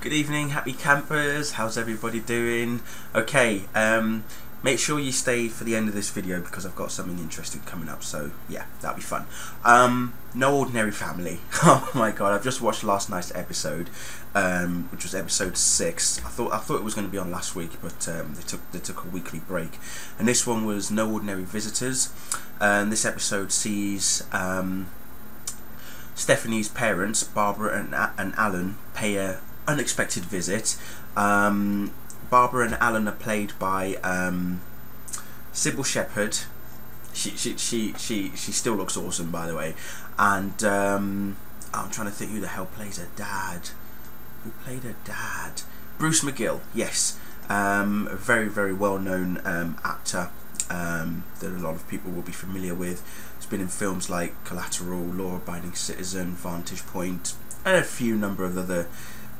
Good evening, happy campers. How's everybody doing? Okay, make sure you stay for the end of this video because I've got something interesting coming up. So yeah, that'll be fun. No Ordinary Family. Oh my god, I've just watched last night's episode, which was episode 6. I thought it was going to be on last week, but they took a weekly break, and this one was No Ordinary Visitors. And this episode sees Stephanie's parents, Barbara and Alan, pay a unexpected visit. Barbara and Alan are played by Sybil Shepherd. She still looks awesome, by the way. And I'm trying to think who the hell plays her dad. Who played her dad? Bruce McGill. Yes, a very well known actor that a lot of people will be familiar with. He's been in films like Collateral, Law Abiding Citizen, Vantage Point, and a few number of other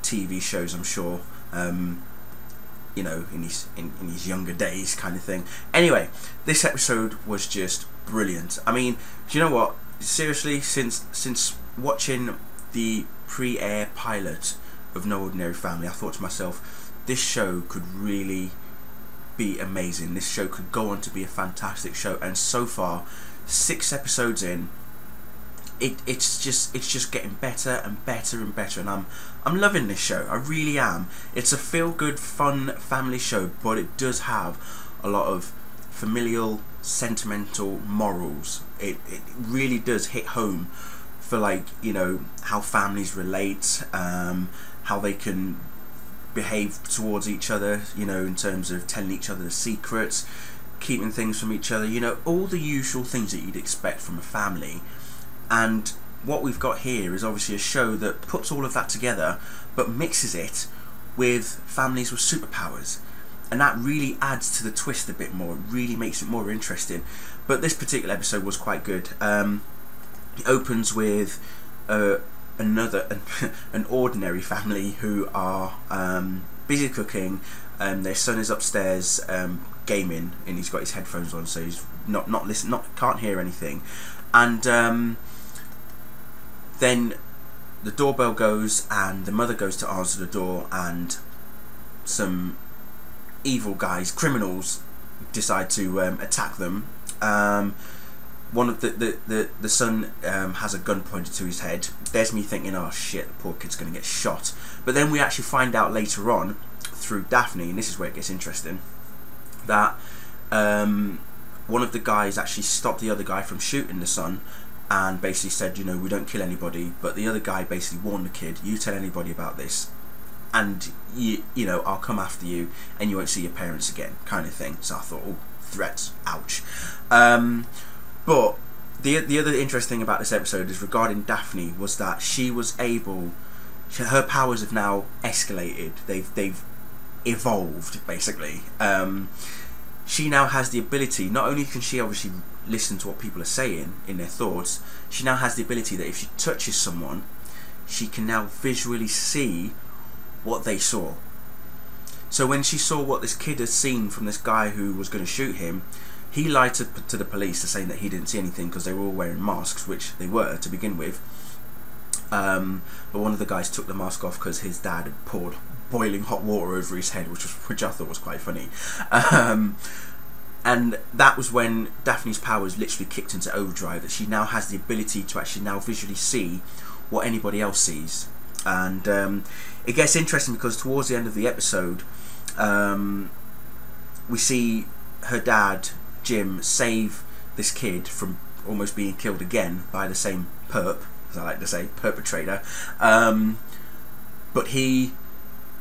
TV shows, I'm sure. You know, in his younger days, kind of thing. Anyway, this episode was just brilliant. I mean, do you know what? Seriously, since watching the pre-air pilot of No Ordinary Family, I thought to myself, this show could really be amazing. This show could go on to be a fantastic show. And so far, 6 episodes in, it's just getting better and better and better, and I'm loving this show. I really am. It's a feel-good, fun family show, but it does have a lot of familial, sentimental morals. It really does hit home for, like, you know, how families relate, how they can behave towards each other, you know, in terms of telling each other the secrets, keeping things from each other, you know, all the usual things that you'd expect from a family. And what we've got here is obviously a show that puts all of that together, but mixes it with families with superpowers, and that really adds to the twist a bit more. It really makes it more interesting. But this particular episode was quite good. It opens with an ordinary family who are busy cooking, and their son is upstairs gaming, and he's got his headphones on, so he's can't hear anything. And then the doorbell goes, and the mother goes to answer the door, and some evil guys, criminals, decide to attack them. One of the son has a gun pointed to his head. There's me thinking, oh shit, the poor kid's going to get shot. But then we actually find out later on through Daphne, and this is where it gets interesting, that one of the guys actually stopped the other guy from shooting the son, and basically said, you know, we don't kill anybody. But the other guy basically warned the kid, you tell anybody about this, and you know, I'll come after you, and you won't see your parents again, kind of thing. So I thought, oh, threats, ouch. But the other interesting thing about this episode is regarding Daphne was that she was able, her powers have now escalated. They've evolved, basically. She now has the ability, not only can she obviously listen to what people are saying in their thoughts, she now has the ability that if she touches someone, she can now visually see what they saw. So when she saw what this kid had seen from this guy who was going to shoot him, he lied to the police to saying that he didn't see anything because they were all wearing masks, which they were to begin with. But one of the guys took the mask off because his dad had poured boiling hot water over his head, which I thought was quite funny. And that was when Daphne's powers literally kicked into overdrive, that she now has the ability to actually now visually see what anybody else sees. And it gets interesting because towards the end of the episode, we see her dad, Jim, save this kid from almost being killed again by the same perp, as I like to say, perpetrator. But he,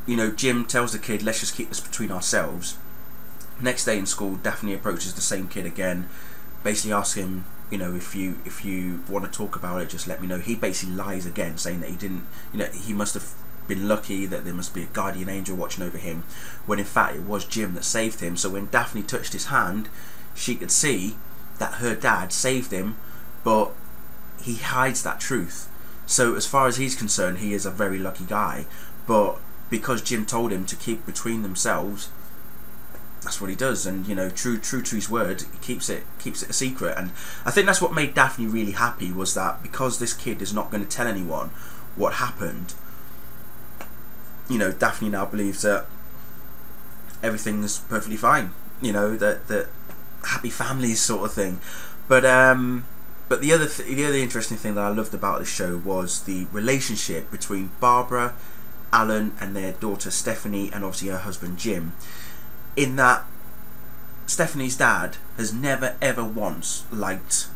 you know, Jim tells the kid, let's just keep this between ourselves. Next day in school, Daphne approaches the same kid again, basically asking him, you know, if you want to talk about it, just let me know. He basically lies again, saying that he didn't, you know, he must have been lucky, that there must be a guardian angel watching over him, when in fact it was Jim that saved him. So when Daphne touched his hand, she could see that her dad saved him, but he hides that truth. So as far as he's concerned, he is a very lucky guy, but because Jim told him to keep between themselves, that's what he does. And you know, true to his word, he keeps it a secret. And I think that's what made Daphne really happy, was that because this kid is not going to tell anyone what happened, you know, Daphne now believes that everything's perfectly fine, you know, that happy families sort of thing. But the other interesting thing that I loved about the show was the relationship between Barbara, Alan, and their daughter Stephanie, and obviously her husband Jim. In that, Stephanie's dad has never ever once liked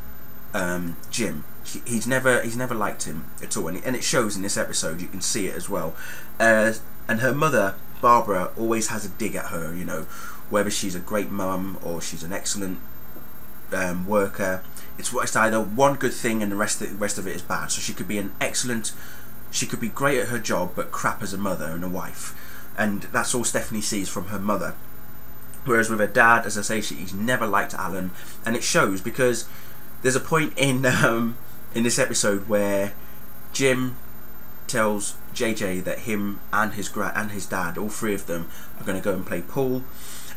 Jim. He's never liked him at all, and it shows in this episode. You can see it as well. And her mother, Barbara, always has a dig at her, you know, whether she's a great mum or she's an excellent worker. It's either one good thing and the rest of it is bad. So she could be she could be great at her job but crap as a mother and a wife, and that's all Stephanie sees from her mother. Whereas with her dad, as I say, he's never liked Alan, and it shows because there's a point in this episode where Jim tells JJ that him and his dad, all three of them, are going to go and play pool,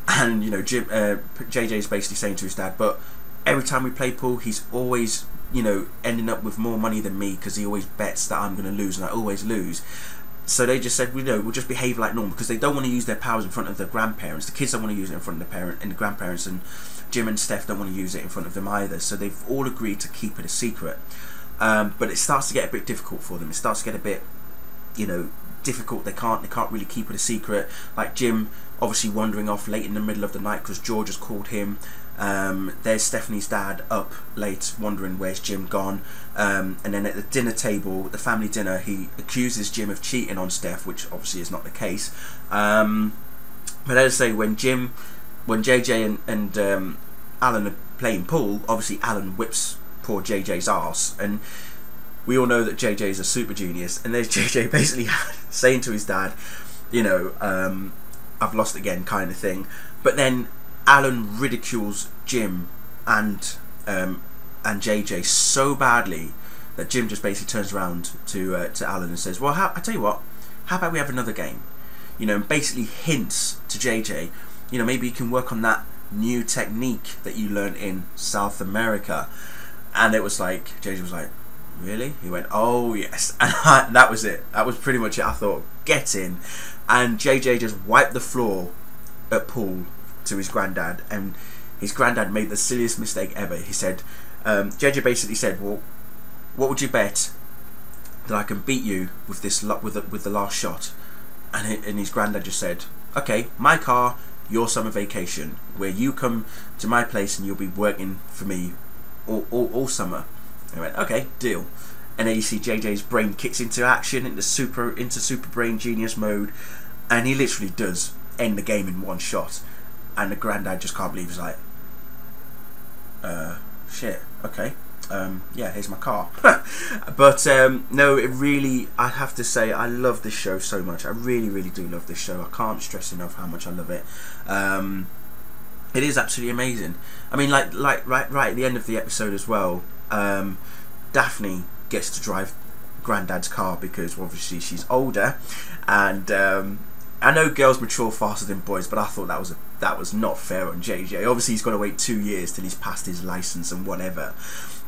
and you know, JJ's basically saying to his dad, but every time we play pool, he's always, you know, ending up with more money than me because he always bets that I'm going to lose and I always lose. So they just said, you know, we'll just behave like normal, because they don't want to use their powers in front of their grandparents. The kids don't want to use it in front of the grandparents, and Jim and Steph don't want to use it in front of them either. So they've all agreed to keep it a secret. But it starts to get a bit difficult for them. It starts to get a bit, you know, difficult. They can't really keep it a secret. Like Jim obviously wandering off late in the middle of the night because George has called him. There's Stephanie's dad up late wondering where's Jim gone, and then at the dinner table, the family dinner, he accuses Jim of cheating on Steph, which obviously is not the case. But as I say, when JJ and Alan are playing pool, obviously Alan whips poor JJ's arse, and we all know that JJ is a super genius, and there's JJ basically saying to his dad, you know, I've lost again, kind of thing. But then Alan ridicules Jim and JJ so badly that Jim just basically turns around to Alan and says, well, I tell you what, how about we have another game? You know, and basically hints to JJ, you know, maybe you can work on that new technique that you learned in South America. And it was like, JJ was like, really? He went, oh yes. And that was it. That was pretty much it. I thought, get in. And JJ just wiped the floor at pool to his granddad, and his granddad made the silliest mistake ever. He said, JJ basically said, well, what would you bet that I can beat you with this with the last shot? And his granddad just said, okay, my car, your summer vacation, where you come to my place and you'll be working for me all summer. And I went, okay, deal. And then you see JJ's brain kicks into action, into super brain genius mode, and he literally does end the game in one shot. And the granddad just can't believe, he's like, shit, okay, yeah, here's my car. But no, it really, I have to say, I love this show so much. I really do love this show. I can't stress enough how much I love it. It is absolutely amazing. I mean, like right at the end of the episode as well, Daphne gets to drive granddad's car because obviously she's older, and I know girls mature faster than boys, but I thought that was not fair on JJ. Obviously he's got to wait 2 years till he's passed his license and whatever,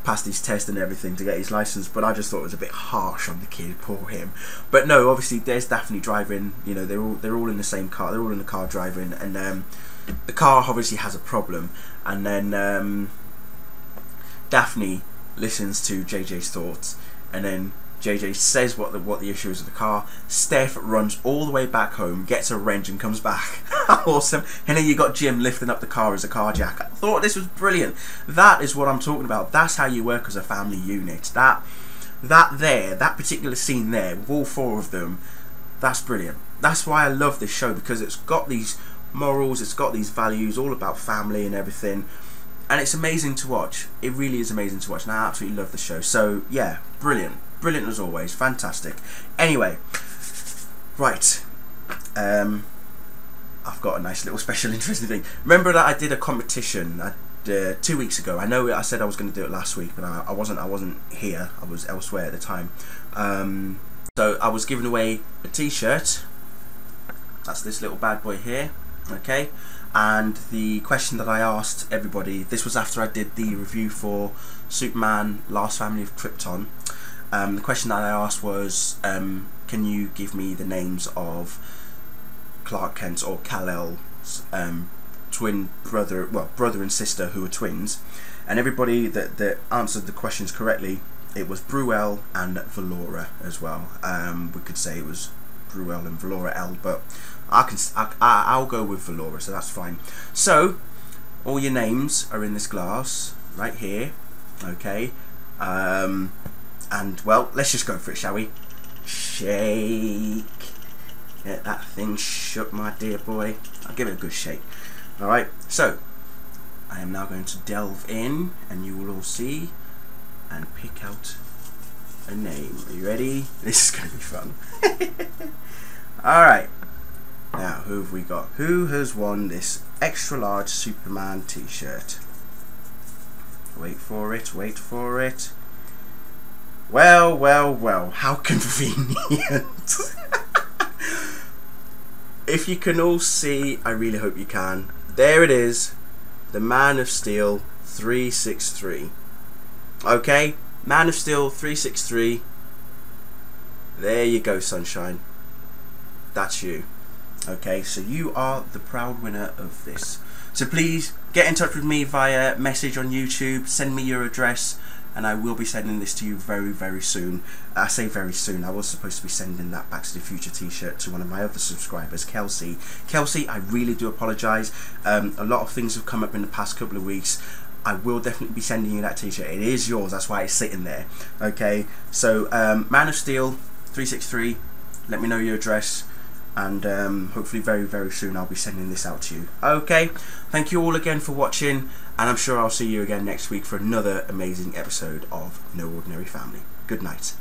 passed his test and everything to get his license, but I just thought it was a bit harsh on the kid, poor him. But no, obviously there's Daphne driving, you know, they're all in the same car, they're all in the car driving, and the car obviously has a problem, and then Daphne listens to JJ's thoughts, and then JJ says what the issue is with the car. Steph runs all the way back home, gets a wrench and comes back. Awesome. And then you got Jim lifting up the car as a carjack. I thought this was brilliant. That is what I'm talking about. That's how you work as a family unit. That particular scene there with all four of them, that's brilliant. That's why I love this show, because it's got these morals, it's got these values, all about family and everything. And it's amazing to watch. It really is amazing to watch, and I absolutely love the show. So yeah, brilliant. Brilliant as always, fantastic. Anyway, right, I've got a nice little special interesting thing. Remember that I did a competition 2 weeks ago. I know I said I was going to do it last week, but I wasn't here. I was elsewhere at the time. So I was giving away a t-shirt. That's this little bad boy here. Okay, and the question that I asked everybody, this was after I did the review for Superman Last Family of Krypton. The question that I asked was, can can you give me the names of Clark Kent or Kal-El's twin brother, well, brother and sister who are twins, and everybody that answered the questions correctly, it was Bruel and Valora as well. We could say it was Bruel and Valora L, but I'll go with Valora, so that's fine. So all your names are in this glass right here, okay? And well, let's just go for it, shall we? Shake. Get that thing shook, my dear boy. I'll give it a good shake. Alright, so I am now going to delve in, and you will all see and pick out a name. Are you ready? This is going to be fun. Alright, now who have we got? Who has won this extra large Superman t-shirt? Wait for it, wait for it. Well, well, well, how convenient. If you can all see, I really hope you can. There it is, the Man of Steel 363. Okay, Man of Steel 363. There you go, sunshine. That's you. Okay, so you are the proud winner of this. So please get in touch with me via message on YouTube, send me your address, and I will be sending this to you very, very soon. I say very soon, I was supposed to be sending that Back to the Future t-shirt to one of my other subscribers, Kelsey. Kelsey, I really do apologise. A lot of things have come up in the past couple of weeks. I will definitely be sending you that t-shirt. It is yours, that's why it's sitting there. Okay, so Man of Steel 363, let me know your address, and hopefully very, very soon I'll be sending this out to you. Okay, thank you all again for watching, and I'm sure I'll see you again next week for another amazing episode of No Ordinary Family. Good night.